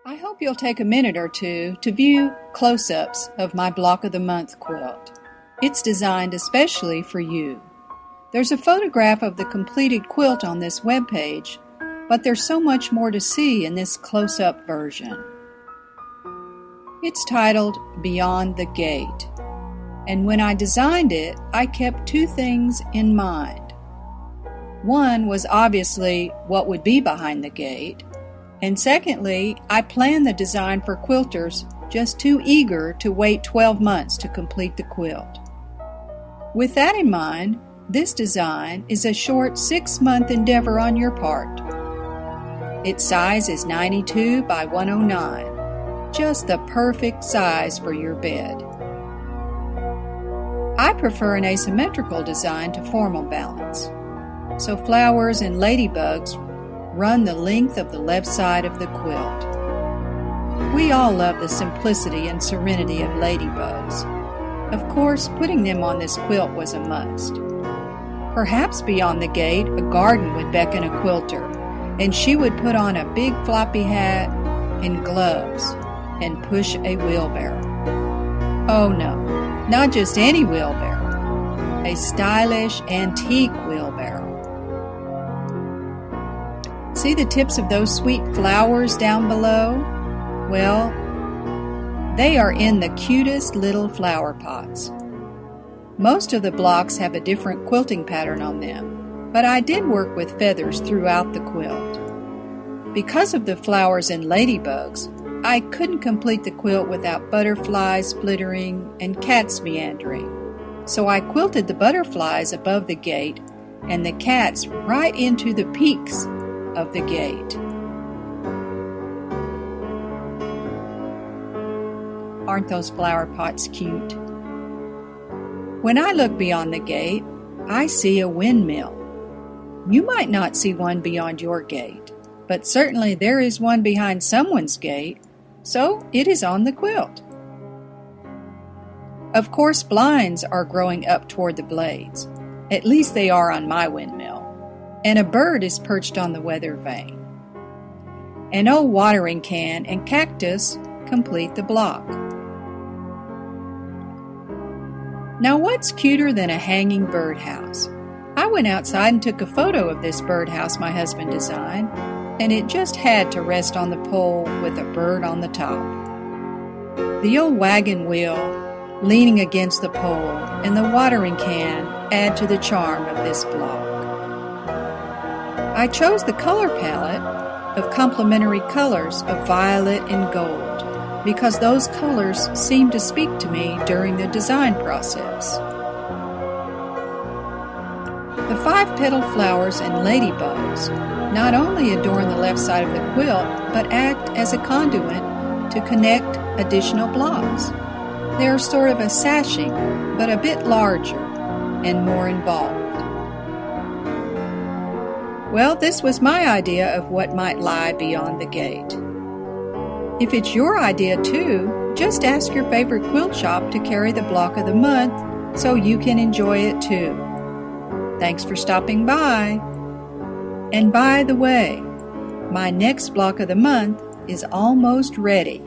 I hope you'll take a minute or two to view close-ups of my Block of the Month quilt. It's designed especially for you. There's a photograph of the completed quilt on this webpage, but there's so much more to see in this close-up version. It's titled Beyond the Gate, and when I designed it, I kept two things in mind. One was obviously what would be behind the gate, and secondly, I planned the design for quilters just too eager to wait 12 months to complete the quilt. With that in mind, this design is a short 6-month endeavor on your part. Its size is 92 by 109, just the perfect size for your bed. I prefer an asymmetrical design to formal balance, so flowers and ladybugs run the length of the left side of the quilt. We all love the simplicity and serenity of ladybugs. Of course, putting them on this quilt was a must. Perhaps beyond the gate, a garden would beckon a quilter, and she would put on a big floppy hat and gloves and push a wheelbarrow. Oh no, not just any wheelbarrow, a stylish antique wheelbarrow. See the tips of those sweet flowers down below? Well, they are in the cutest little flower pots. Most of the blocks have a different quilting pattern on them, but I did work with feathers throughout the quilt. Because of the flowers and ladybugs, I couldn't complete the quilt without butterflies flittering and cats meandering. So I quilted the butterflies above the gate and the cats right into the peaks of the gate. Aren't those flower pots cute? When I look beyond the gate, I see a windmill. You might not see one beyond your gate, but certainly there is one behind someone's gate, so it is on the quilt. Of course, blinds are growing up toward the blades. At least they are on my windmill. And a bird is perched on the weather vane. An old watering can and cactus complete the block. Now what's cuter than a hanging birdhouse? I went outside and took a photo of this birdhouse my husband designed, and it just had to rest on the pole with a bird on the top. The old wagon wheel leaning against the pole and the watering can add to the charm of this block. I chose the color palette of complementary colors of violet and gold because those colors seemed to speak to me during the design process. The 5-petal flowers and ladybugs not only adorn the left side of the quilt, but act as a conduit to connect additional blocks. They are sort of a sashing, but a bit larger and more involved. Well, this was my idea of what might lie beyond the gate. If it's your idea too, just ask your favorite quilt shop to carry the Block of the Month so you can enjoy it too. Thanks for stopping by. And by the way, my next Block of the Month is almost ready.